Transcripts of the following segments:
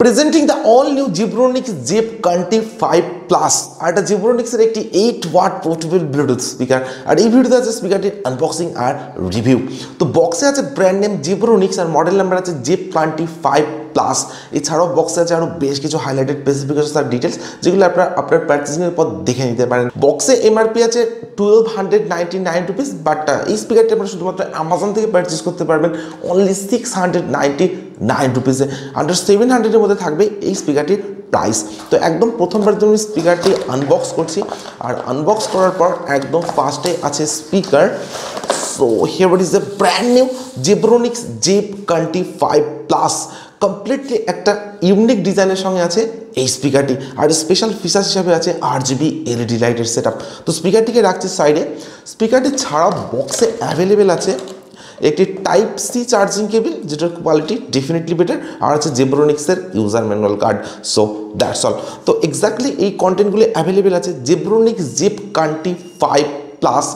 Presenting the all new Zebronics Zeb County 5 plus. আর এটা জিব্রনিক্সের একটি 8 ওয়াট পোর্টেবল ব্লুটুথ স্পিকার। আর এই ভিডিওতে আছে স্পিকারটির আনবক্সিং আর রিভিউ। তো বক্সে আছে ব্র্যান্ড নেম জিব্রনিক্স আর মডেল নাম্বার আছে জেপ কান্টি 5 প্লাস। এছাড়াও বক্সে আছে আরও বেশ কিছু হাইলাইটেড স্পেসিফিকেশন আর ডিটেলস, যেগুলো আপনার পারচেজিংয়ের পর দেখে নিতে পারেন। বক্সে এমআরপি আছে 1299 রুপিস, বাট এই স্পিকারটি আপনারা শুধুমাত্র অ্যামাজন থেকে পারচেজ করতে পারবেন অনলি 699 রুপিসে। আন্ডার 700-এর মধ্যে থাকবে এই স্পিকারটির প্রাইস। তো একদম প্রথমবার জন্য স্পিকারটি আনবক্স করছি, আর আনবক্স করার পর একদম ফার্স্টে আছে speaker. So here it is the brand new Zebronics Zeb County 5 plus. Completely একটা ইউনিক ডিজাইনের সঙ্গে আছে এই স্পিকারটি, আর স্পেশাল ফিচার্স হিসাবে আছে RGB LED লাইটের সেট আপ। তো স্পিকারটিকে রাখছি সাইডে। স্পিকারটি ছাড়াও বক্সে অ্যাভেলেবেল আছে একটি টাইপ সি চার্জিং কেবল, যেটার কোয়ালিটি ডেফিনেটলি বেটার, আর আছে জিব্রনিক্সের user manual card. So that's all. তো এক্স্যাক্টলি এই কন্টেন্টগুলি অ্যাভেলেবেল আছে জিব্রনিক্স জেপ কান্টি 5 প্লাস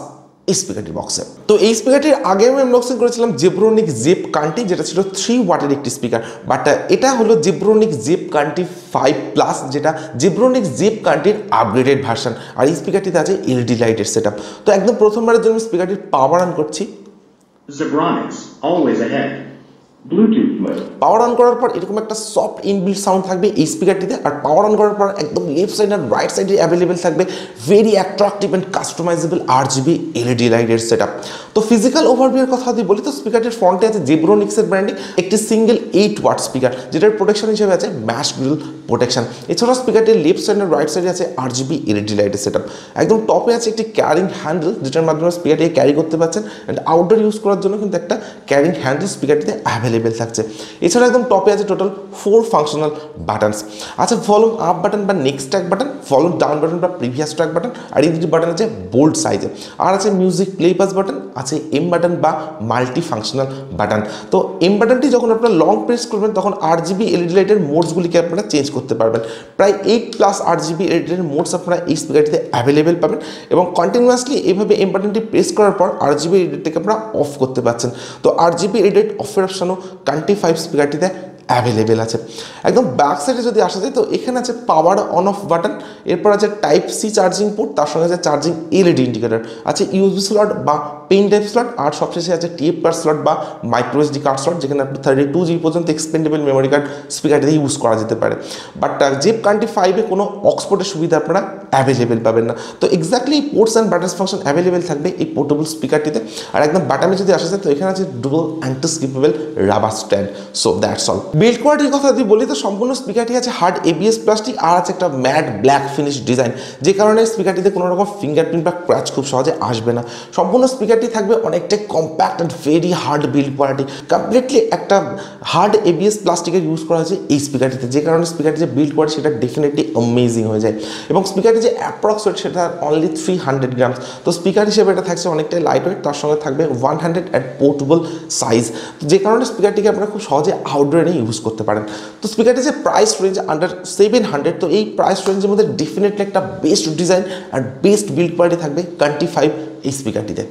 এই স্পিকারটির বক্সে। তো এই স্পিকারটির আগে আমি আনবক্সিং করেছিলাম জিব্রনিক্স জেপ কান্টি, যেটা ছিল 3 ওয়াটের একটি স্পিকার, বাট এটা হলো জিব্রনিক্স জেপ কান্টি 5 প্লাস, যেটা জিব্রনিক্স জেপ কান্টির আপগ্রেডেড ভার্সন। আর এই স্পিকারটিতে আছে LED লাইটের সেট আপ। তো একদম প্রথমবারের জন্য স্পিকারটির পাওয়ার অন করছি। Zebronics, always ahead. Bluetooth mode. Power on করার পর এরকম একটা সফট ইনবিল্ট সাউন্ড থাকবে এই স্পিকারটিতে। আর পাওয়ার অন করার পর একদম লেফট সাইড আর রাইট সাইডে অ্যাভেলেবেল থাকবে very attractive and customisable RGB LED লাইটের সেট আপ। তো ফিজিক্যাল ওভারভিউর কথা যদি বলি, তো স্পিকারটির ফ্রন্টে আছে জিব্রনিক্সের ব্র্যান্ডিং একটি সিঙ্গেল 8 ওয়াট স্পিকার, যেটার প্রোটেকশন হিসেবে আছে ম্যাশ গ্রিল প্রোটেকশন। এছাড়াও স্পিকারটির লেফট সাইড আর রাইট সাইডে আছে RGB LED লাইটের সেট আপ। একদম টপে আছে একটি ক্যারিং হ্যান্ডেল, যেটার মাধ্যমে স্পিকারটিকে ক্যারি করতে পারছেন, অ্যান্ড আউটডোর ইউজ করার জন্য কিন্তু একটা ক্যারিং হ্যান্ডেল স্পিকারটিতে অ্যাভেলেবেল থাকছে। এছাড়া একদম টপে আছে টোটাল 4 ফাংশনাল বাটনস। আছে ভলিউম আপ বাটন বা next track button, volume down button বা প্রিভিয়াস ট্র্যাক বাটন, আর এই দুটি বাটন আছে বোল্ড সাইজে। আর আছে মিউজিক প্লে পাস বাটন, আছে এম বাটন বা মাল্টি ফাংশনাল বাটন। তো এম বাটনটি যখন আপনারা লং প্রেস করবেন তখন RGB LED লাইটের মোডসগুলিকে আপনারা চেঞ্জ করতে পারবেন। প্রায় 8 প্লাস RGB LED লাইটের মোডস আপনারা এই স্পিকারটিতে অ্যাভেলেবেল পাবেন, এবং কন্টিনিউয়াসলি এইভাবে এম বাটনটি প্রেস করার পর RGB LED লাইটটাকে আপনারা অফ করতে পারছেন। তো RGB LED লাইট অফের অপশনও কান্টি 5 স্পিকারটিতে অ্যাভেলেবেল আছে। একদম ব্যাক সাইডে যদি আসা যায়, তো এখানে আছে পাওয়ার অন অফ বাটন, এরপর আছে টাইপ সি চার্জিং পোর্ট, তার সঙ্গে আছে চার্জিং LED ইন্ডিকেটর, আছে USB স্লট বা পেন টাইপ স্লট, আর সবশেষে আছে TF কার্ড স্লট বা মাইক্রো SD কার্ড স্লট, যেখানে আপনি 32GB পর্যন্ত এক্সপেন্ডেবল মেমোরি কার্ড স্পিকারটিতে ইউজ করা যেতে পারে। বাট জেপ কান্টি 5-এ কোনো অক্সপোর্টের সুবিধা আপনারা অ্যাভেলেবেল পাবেন না। তো exactly ports and buttons function available থাকবে এই পোর্টেবল স্পিকারটিতে। আর একদম বাটামে যদি আসা যায়, তো এখানে আছে dual anti-skippable rubber stand. So that's all. Build কোয়ালিটির কথা যদি বলি, তো সম্পূর্ণ স্পিকারটি আছে হার্ড ABS প্লাস্টিক, আর আছে একটা ম্যাট ব্ল্যাক ফিনিশ ডিজাইন, যে কারণে স্পিকারটিতে কোনো রকম ফিঙ্গারপ্রিন্ট বা ক্র্যাচ খুব সহজে আসবে না। সম্পূর্ণ স্পিকারটি থাকবে অনেকটাই compact and very hard build quality. Completely একটা হার্ড ABS প্লাস্টিকের ইউজ করা হয়েছে এই স্পিকারটিতে, যে কারণে স্পিকারটি যে বিল্ড কোয়ালিটি সেটা ডেফিনেটলি অ্যামেজিং হয়ে যায়। এবং স্পিকারটি যে অ্যাপ্রক্স ওয়েট সেটা অনলি 300 গ্রামস। তো স্পিকার হিসেবে এটা থাকছে অনেকটাই লাইট ওয়েট, তার সঙ্গে থাকবে 100 অ্যান্ড পোর্টেবল সাইজ, যে কারণে স্পিকারটিকে আপনারা খুব সহজে আউটডোরে ইউজ করতে পারেন। তো স্পিকারটি যে প্রাইস রেঞ্জ আন্ডার 700, তো এই প্রাইস রেঞ্জের মধ্যে ডেফিনেটলি একটা বেস্ট ডিজাইন আর বেস্ট বিল্ড কোয়ালিটি থাকবে কান্টি 5 এই স্পিকারটিতে।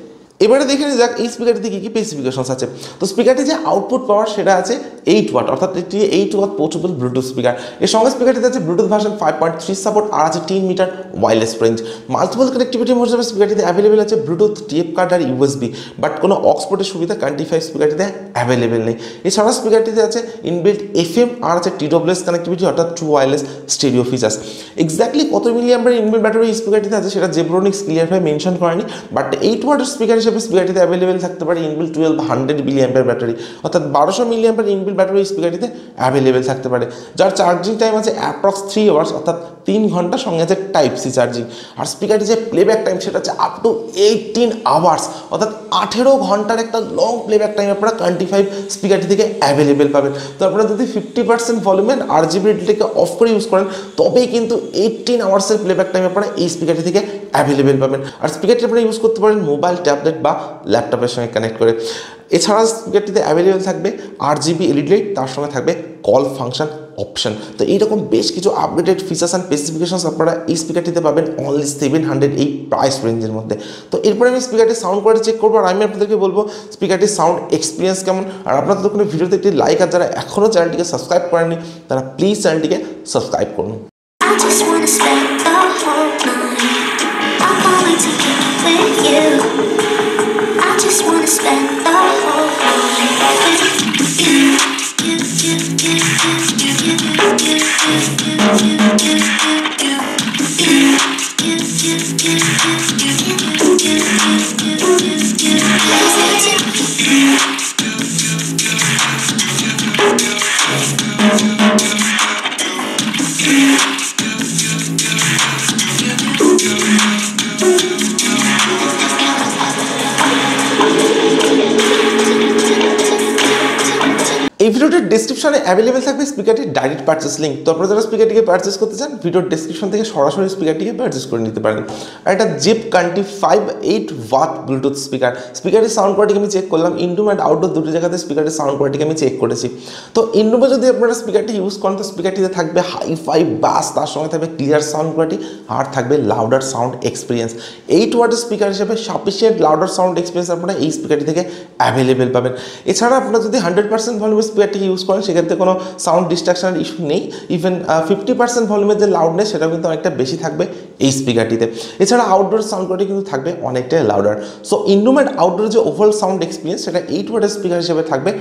এবারে দেখে নিয়ে যাক এই স্পিকারটিতে কী কী স্পেসিফিকেশনস আছে। তো স্পিকারটি যে আউটপুট পাওয়ার সেটা আছে 8 ওয়াট, অর্থাৎ এটি 8 ওয়াট পোর্টেবল ব্লুটুথ স্পিকার। এর সঙ্গে স্পিকারটিতে আছে ব্লুটুথ ভার্সন 5.3 সাপোর্ট, আর আছে 10 meter wireless range. Multiple connectivity mode হিসেবে স্পিকারটিতে অ্যাভেলেবেল আছে ব্লুটুথ, TF কার্ড আর USB, বাট কোনো অক্সপোর্টের সুবিধা কান্টি 5 স্পিকারটিতে অ্যাভেলেবেল নেই। এছাড়া স্পিকারটিতে আছে ইনবিল্ট FM, আর আছে TWS কানেক্টিভিটি, অর্থাৎ true wireless stereo features. Exactly কত মিলিঅ্যাম্পিয়ার ইনবিল্ট ব্যাটারি এই স্পিকারটিতে আছে সেটা জিব্রনিক্স ক্লিয়ারভাবে মেনশন করেনি, বাট 8 ওয়াটের স্পিকার হিসেবে স্পিকারটিতে অ্যাভেলেবেল থাকতে পারে ইনবিল্ট 1200 মিলিঅ্যাম্পিয়ার ব্যাটারি, অর্থাৎ 1200 মিলিঅ্যাম্পিয়ার ইনবিল্ট ব্যাটারি এই স্পিকারটিতে অ্যাভেলেবেল থাকতে পারে, যার চার্জিং টাইম আছে অ্যাপ্রক্স 3 আওয়ার্স, অর্থাৎ 3 ঘন্টা, সঙ্গে আছে টাইপ সি চার্জিং। আর স্পিকারটি যে প্লেব্যাক টাইম সেটা হচ্ছে আপ টু 18 আওয়ার্স, অর্থাৎ 18 ঘন্টার একটা লং প্লেব্যাক টাইম আপনারা কান্টি 5 স্পিকারটি থেকে অ্যাভেলেবেল পাবেন। তো আপনারা যদি 50% ভলিউমের RGB LED-টাকে অফ করে ইউজ করেন, তবেই কিন্তু 18 আওয়ার্সের প্লেব্যাক টাইম আপনারা এই স্পিকারটি থেকে অ্যাভেলেবেল পাবেন। আর স্পিকারটি আপনারা ইউজ করতে পারেন মোবাইল, ট্যাবলেট বা ল্যাপটপের সঙ্গে কানেক্ট করে। এছাড়া স্পিকারটিতে অ্যাভেলেবেল থাকবে RGB LED লাইট, তার সঙ্গে থাকবে কল ফাংশন অপশন। তো এইরকম বেশ কিছু আপডেটেড ফিচার্স অ্যান্ড স্পেসিফিকেশনস আপনারা এই স্পিকারটিতে পাবেন অনলি 700 এই প্রাইস রেঞ্জের মধ্যে। তো এরপরে আমি স্পিকারটির সাউন্ড কোয়ালিটি চেক করবো আর আমি আপনাদেরকে বলবো স্পিকারটির সাউন্ড এক্সপিরিয়েন্স কেমন। আর আপনারা ততক্ষণে ভিডিওতে একটি লাইক, আর যারা এখনও চ্যানেলটিকে সাবস্ক্রাইব করেননি তারা প্লিজ চ্যানেলটিকে সাবস্ক্রাইব করুন। I just wanna spend the whole night. I'm only to kick it with you. I just wanna spend the whole night with you. এই ভিডিওটির ডেসক্রিপশনে অ্যাভেলেবেল থাকবে স্পিকারটির ডাইরেক্ট পারচেস লিঙ্ক। তো আপনারা যারা স্পিকারটিকে পারচেস করতে চান ভিডিওর ডেসক্রিপশন থেকে সরাসরি স্পিকারটিকে পারচেস করে নিতে পারেন। আর এটা জিপ কান্টি 5.8 ওয়াট ব্লুটুথ স্পিকার। স্পিকারের সাউন্ড কোয়ালিটি আমি চেক করলাম, ইনডোর অ্যান্ড আউটডোর দুটি জায়গাতে স্পিকারের সাউন্ড কোয়ালিটি আমি চেক করেছি। তো ইনডোরে যদি আপনারা স্পিকারটি ইউজ করেন তো স্পিকারটিতে থাকবে হাই-ফাই বাস, তার সঙ্গে থাকবে ক্লিয়ার সাউন্ড কোয়ালিটি আর থাকবে লাউডার সাউন্ড এক্সপিরিয়েন্স। 8 ওয়াটের স্পিকার হিসেবে সাফিসিয়েন্ট লাউডার সাউন্ড এক্সপিরিয়েন্স আপনারা এই স্পিকারটি থেকে অ্যাভেলেবেল পাবেন। এছাড়া আপনারা যদি 100% ভলিউমের স্পিকারটিকে ইউজ করেন সেক্ষেত্রে কোনো সাউন্ড ডিস্ট্রাকশনের ইস্যু নেই। ইভেন 50% ভলিউমের যে লাউডনেস সেটাও কিন্তু অনেকটা বেশি থাকবে এই স্পিকারটিতে। এছাড়া আউটডোর সাউন্ড কোয়ালিটি কিন্তু থাকবে অনেকটাই louder. So indoor and outdoor যে ওভারঅল সাউন্ড এক্সপিরিয়েন্স সেটা 8 ওয়াটের স্পিকার হিসেবে থাকবে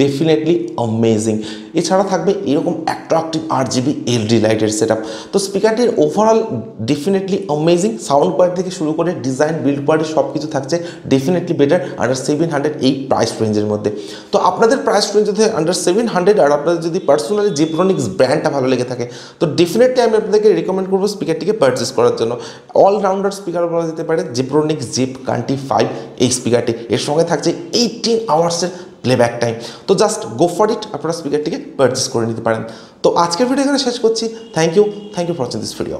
ডেফিনেটলি অ্যামেজিং। এছাড়া থাকবে এরকম অ্যাট্রাকটিভ RGB LED লাইটের সেট আপ। তো স্পিকারটির overall definitely amazing. Sound quality থেকে শুরু করে ডিজাইন, বিল্ড কোয়ালিটি সব কিছু থাকছে ডেফিনেটলি বেটার আন্ডার 700 এই প্রাইস রেঞ্জের মধ্যে। তো আপনাদের প্রাইস রেঞ্জ যদি আন্ডার 700 আর আপনাদের যদি পার্সোনালি জিব্রনিক্স ব্র্যান্ডটা ভালো লেগে থাকে তো ডেফিনেটলি আমি আপনাদেরকে রেকমেন্ড করবো স্পিকারটিকে পারচেস করার জন্য। অলরাউন্ডার স্পিকার বলা যেতে পারে জিব্রনিক্স জিপ কান্টি 5 এই স্পিকারটি। এর সঙ্গে থাকছে 18 আওয়ার্সের প্লেব্যাক টাইম। তো জাস্ট গো ফর ইট, আপনারা স্পিকারটিকে পারচেস করে নিতে পারেন। তো আজকের ভিডিও এখানে শেষ করছি। Thank you for watching this video.